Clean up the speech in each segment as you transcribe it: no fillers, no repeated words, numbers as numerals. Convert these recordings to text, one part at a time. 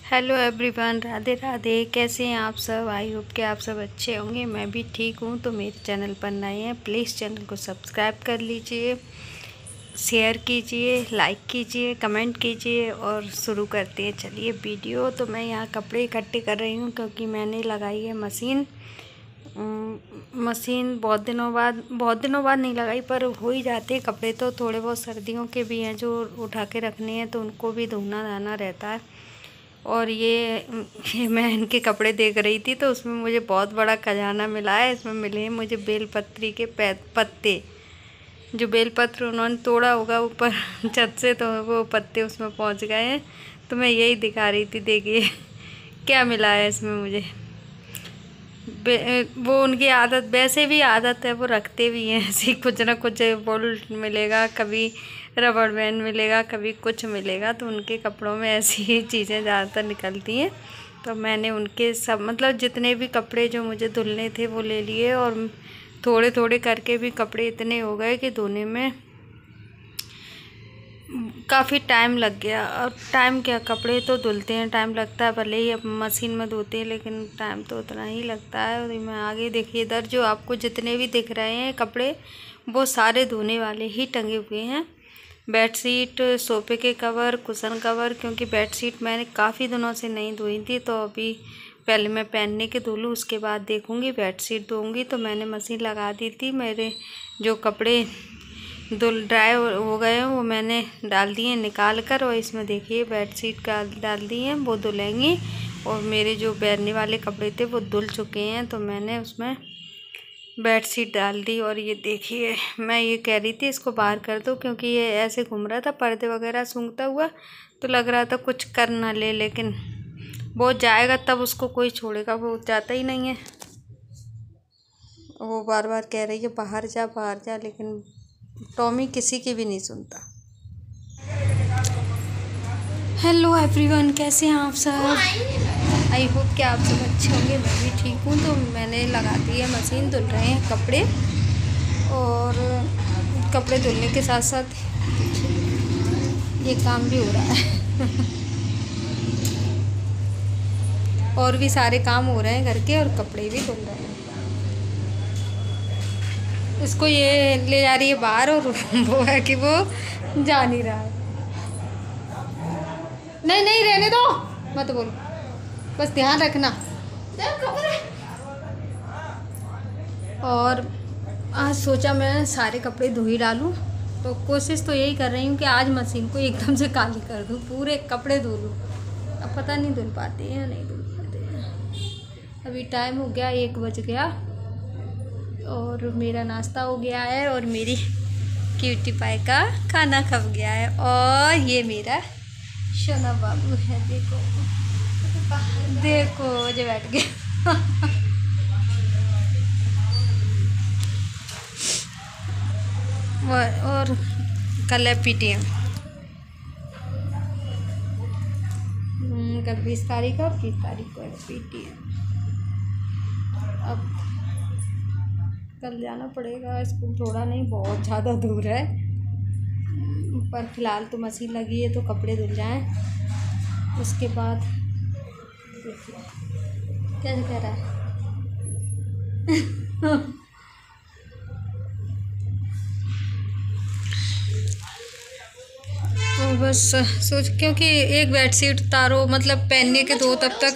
Hello everyone, Radhe Radhe. कैसे हैं आप सब? आई होप कि आप सब अच्छे होंगे। मैं भी ठीक हूँ। तो मेरे चैनल पर नए हैं, प्लीज़ चैनल को सब्सक्राइब कर लीजिए, शेयर कीजिए, लाइक कीजिए, कमेंट कीजिए। और शुरू करते हैं, चलिए वीडियो। तो मैं यहाँ कपड़े इकट्ठे कर रही हूँ क्योंकि मैंने लगाई है मशीन बहुत दिनों बाद नहीं लगाई, पर हो ही जाते हैं कपड़े। तो थोड़े बहुत सर्दियों के भी हैं जो उठा के रखने हैं, तो उनको भी धोना धाना रहता है। और ये मैं इनके कपड़े देख रही थी तो उसमें मुझे बहुत बड़ा खजाना मिला है। इसमें मिले हैं मुझे बेलपत्री के पत्ते, जो बेलपत्र उन्होंने तोड़ा होगा ऊपर छत से, तो वो पत्ते उसमें पहुंच गए हैं। तो मैं यही दिखा रही थी, देखिए क्या मिला है इसमें मुझे। वो उनकी आदत, वैसे भी आदत है, वो रखते भी हैं ऐसी कुछ ना कुछ। बोल्ट मिलेगा, कभी रबड़ बैंड मिलेगा, कभी कुछ मिलेगा। तो उनके कपड़ों में ऐसी ही चीज़ें ज़्यादातर निकलती हैं। तो मैंने उनके सब, मतलब जितने भी कपड़े जो मुझे धुलने थे वो ले लिए। और थोड़े थोड़े करके भी कपड़े इतने हो गए कि धोने में काफ़ी टाइम लग गया। और टाइम क्या, कपड़े तो धुलते हैं टाइम लगता है, भले ही अब मशीन में धोते हैं, लेकिन टाइम तो उतना ही लगता है। और मैं आगे देखिए, इधर जो आपको जितने भी दिख रहे हैं कपड़े, वो सारे धोने वाले ही टंगे हुए हैं। बेडशीट, सोफ़े के कवर, कुशन कवर, क्योंकि बेडशीट मैंने काफ़ी दिनों से नहीं धोई थी। तो अभी पहले मैं पहनने के धो लूँ, उसके बाद देखूँगी बेडशीट धोऊँगी। तो मैंने मशीन लगा दी थी। मेरे जो कपड़े धुल ड्राई हो गए हैं वो मैंने डाल दिए निकाल कर। और इसमें देखिए बेडशीट का डाल दी हैं, वो धुलेंगी। और मेरे जो बैठने वाले कपड़े थे वो धुल चुके हैं, तो मैंने उसमें बेडशीट डाल दी। और ये देखिए, मैं ये कह रही थी इसको बाहर कर दो, क्योंकि ये ऐसे घूम रहा था पर्दे वगैरह सूंघता हुआ, तो लग रहा था कुछ कर ना ले। लेकिन वो जाएगा तब उसको कोई छोड़ेगा, वो जाता ही नहीं है। वो बार बार कह रही है बाहर जा, लेकिन टॉमी किसी की भी नहीं सुनता। हेलो एवरीवन, कैसे हैं आप सब? आई होप कि आप सब अच्छे होंगे। मैं भी ठीक हूँ। तो मैंने लगा दी है मशीन, धुल रहे हैं कपड़े। और कपड़े धुलने के साथ साथ ये काम भी हो रहा है और भी सारे काम हो रहे हैं घर के, और कपड़े भी धुल रहे हैं। इसको ये ले जा रही है बाहर, और वो है कि वो जा नहीं रहा है। नहीं नहीं, रहने दो, मत बोलो, बस ध्यान रखना। और आज सोचा मैं सारे कपड़े धो ही डालूँ। तो कोशिश तो यही कर रही हूँ कि आज मशीन को एकदम से खाली कर दूँ, पूरे कपड़े धो लूँ। अब पता नहीं धुल पाते हैं या नहीं धुल पाते हैं। अभी टाइम हो गया, 1 बज गया, और मेरा नाश्ता हो गया है, और मेरी क्यूटी पाई का खाना खप गया है। और ये मेरा सोना बाबू है, देखो देखो जो बैठ गया और कल है PTM, कल 20 तारीख और 30 तारीख को है PTM। अब कल जाना पड़ेगा स्कूल, थोड़ा नहीं बहुत ज़्यादा दूर है, पर फिलहाल तो मशीन लगी है तो कपड़े धुल जाएं। उसके बाद देखिए क्या कह रहा है तो बस सोच, क्योंकि एक बेडशीट उतारो, मतलब पहनने के दो, तब तक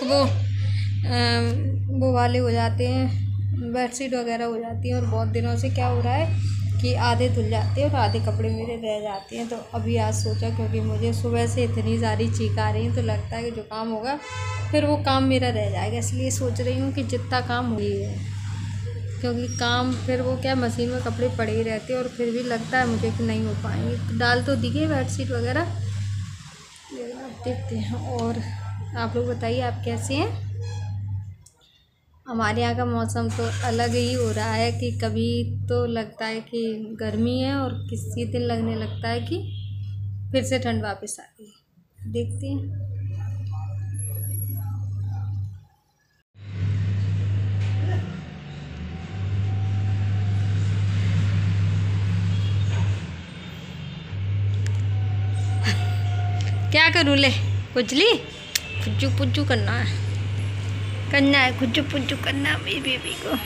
वो वाले हो जाते हैं, बेडशीट वगैरह हो जाती है। और बहुत दिनों से क्या हो रहा है कि आधे धुल जाते हैं और आधे कपड़े मेरे रह जाते हैं। तो अभी आज सोचा, क्योंकि मुझे सुबह से इतनी सारी चीख आ रही है, तो लगता है कि जो काम होगा फिर वो काम मेरा रह जाएगा। इसलिए सोच रही हूँ कि जितना काम हो ही है, क्योंकि काम फिर वो क्या, मशीन में कपड़े पड़े ही रहते हैं, और फिर भी लगता है मुझे कि नहीं हो पाएंगे। डाल तो दिए बेडशीट वगैरह, देखते हैं। और आप लोग बताइए, आप कैसे हैं? हमारे यहाँ का मौसम तो अलग ही हो रहा है कि कभी तो लगता है कि गर्मी है, और किसी दिन लगने लगता है कि फिर से ठंड वापस आ गई। देखते हैं। क्या करूँ, ले कुचली खुज्जू पुज्जू करना है खुज्जू पुज्जू करना है मेरी बेबी को।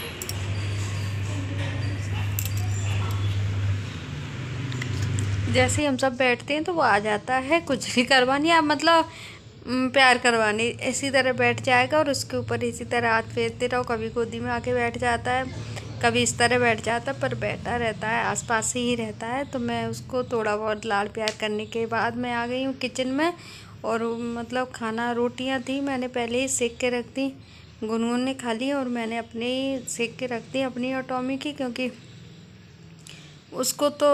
जैसे ही हम सब बैठते हैं तो वो आ जाता है कुछ भी करवानी, आप मतलब प्यार करवानी, इसी तरह बैठ जाएगा और उसके ऊपर इसी तरह हाथ फेरते रहो। कभी गोदी में आके बैठ जाता है, कभी इस तरह बैठ जाता है, पर बैठा रहता है, आसपास ही रहता है। तो मैं उसको थोड़ा बहुत लाड़ प्यार करने के बाद मैं आ गई हूँ किचन में। और मतलब खाना रोटियाँ थी, मैंने पहले ही सेक के रख दी, गुनगुन ने खा ली और मैंने अपने ही सेक के रख दी अपनी और टॉमी की, क्योंकि उसको तो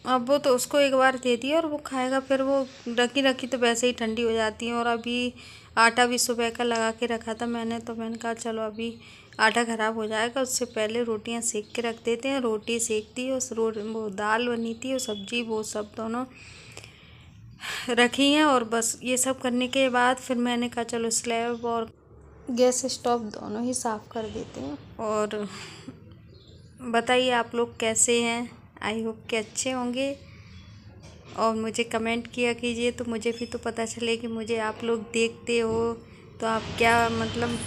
अब वो तो उसको एक बार दे दिया और वो खाएगा, फिर वो रखी रखी तो वैसे ही ठंडी हो जाती है। और अभी आटा भी सुबह का लगा के रखा था मैंने, तो मैंने कहा चलो अभी आटा ख़राब हो जाएगा, उससे पहले रोटियां सेक के रख देते हैं। रोटी सेक दी, उस वो दाल बनी थी और सब्जी वो सब दोनों रखी हैं। और बस ये सब करने के बाद फिर मैंने कहा चलो स्लैब और गैस स्टोव दोनों ही साफ़ कर देते हैं। और बताइए आप लोग कैसे हैं, आई होप कि अच्छे होंगे। और मुझे कमेंट किया कीजिए, तो मुझे भी तो पता चले कि मुझे आप लोग देखते हो तो आप क्या मतलब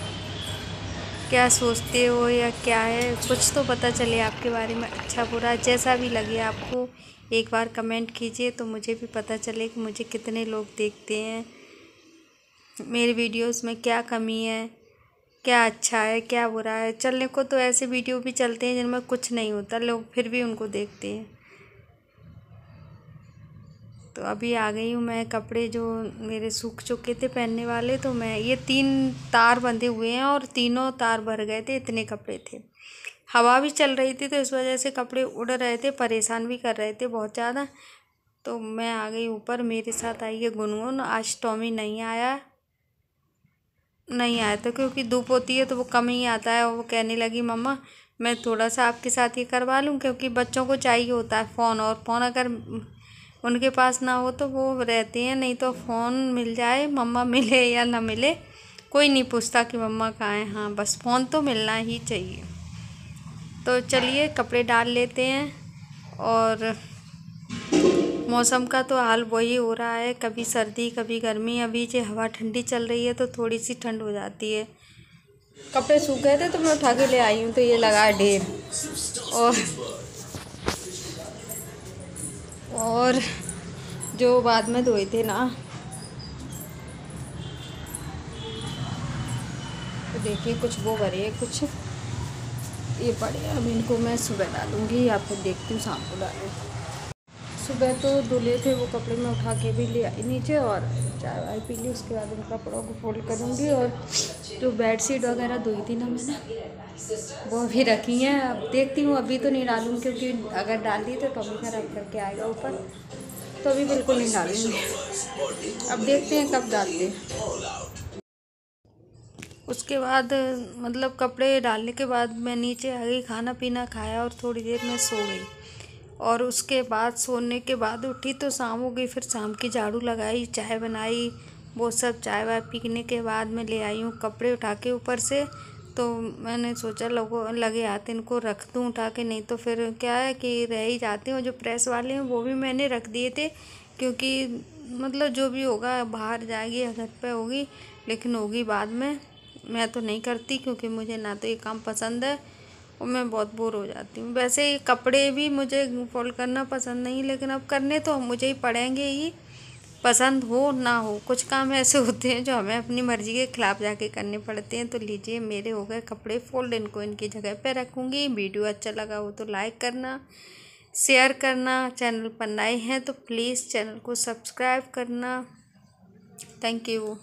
क्या सोचते हो या क्या है, कुछ तो पता चले आपके बारे में, अच्छा बुरा जैसा भी लगे आपको। एक बार कमेंट कीजिए तो मुझे भी पता चले कि मुझे कितने लोग देखते हैं, मेरे वीडियोस में क्या कमी है, क्या अच्छा है क्या बुरा है। चलने को तो ऐसे वीडियो भी चलते हैं जिनमें कुछ नहीं होता, लोग फिर भी उनको देखते हैं। तो अभी आ गई हूँ मैं, कपड़े जो मेरे सूख चुके थे पहनने वाले, तो मैं ये 3 तार बंधे हुए हैं और तीनों तार भर गए थे, इतने कपड़े थे। हवा भी चल रही थी तो इस वजह से कपड़े उड़ रहे थे, परेशान भी कर रहे थे बहुत ज़्यादा। तो मैं आ गई ऊपर, मेरे साथ आई है गुनगुन। आज टॉमी नहीं आया था क्योंकि धूप होती है तो वो कम ही आता है। और वो कहने लगी मम्मा मैं थोड़ा सा आपके साथ ये करवा लूँ, क्योंकि बच्चों को चाहिए होता है फ़ोन, और फ़ोन अगर उनके पास ना हो तो वो रहते हैं, नहीं तो फ़ोन मिल जाए, मम्मा मिले या ना मिले, कोई नहीं पूछता कि मम्मा कहाँ है, हाँ बस फ़ोन तो मिलना ही चाहिए। तो चलिए कपड़े डाल लेते हैं। और मौसम का तो हाल वही हो रहा है, कभी सर्दी कभी गर्मी। अभी जो हवा ठंडी चल रही है तो थोड़ी सी ठंड हो जाती है। कपड़े सूख गए थे तो मैं उठा के ले आई हूँ, तो ये लगा ढेर। और जो बाद में धोए थे ना, तो देखिए कुछ वो भरे कुछ ये पड़े, अब इनको मैं सुबह डालूँगी या फिर देखती हूँ शाम को डालूँ। सुबह तो धुले थे वो कपड़े, मैं उठा के भी ले आई नीचे और चाय वाय पी ली। उसके बाद उन कपड़ों को फोल्ड करूँगी। और जो बेडशीट वगैरह धोई थी ना मैंने, वो भी रखी हैं। अब देखती हूँ, अभी तो नहीं डालूँगी क्योंकि अगर डाल दी तो टॉमी खराब करके आएगा ऊपर, तो अभी बिल्कुल नहीं डालूँगी। अब देखते हैं कब डालते हैं। उसके बाद मतलब कपड़े डालने के बाद मैं नीचे आ गई, खाना पीना खाया और थोड़ी देर में सो गई। और उसके बाद सोने के बाद उठी तो शाम हो गई, फिर शाम की झाड़ू लगाई, चाय बनाई, वो सब चाय वाय पीने के बाद मैं ले आई हूँ कपड़े उठा के ऊपर से। तो मैंने सोचा लगे हाथ इनको रख दूँ उठा के, नहीं तो फिर क्या है कि रह ही जाते हैं। जो प्रेस वाले हैं वो भी मैंने रख दिए थे, क्योंकि मतलब जो भी होगा बाहर जाएगी या घर पे होगी, लेकिन होगी बाद में। मैं तो नहीं करती क्योंकि मुझे ना तो ये काम पसंद है और मैं बहुत बोर हो जाती हूँ। वैसे ये कपड़े भी मुझे फोल्ड करना पसंद नहीं, लेकिन अब करने तो मुझे ही पड़ेंगे ही, पसंद हो ना हो। कुछ काम ऐसे होते हैं जो हमें अपनी मर्ज़ी के खिलाफ जाके करने पड़ते हैं। तो लीजिए मेरे हो गए कपड़े फोल्ड, इनको इनकी जगह पे रखूँगी। वीडियो अच्छा लगा हो तो लाइक करना, शेयर करना, चैनल पर नए हैं तो प्लीज़ चैनल को सब्सक्राइब करना। Thank you.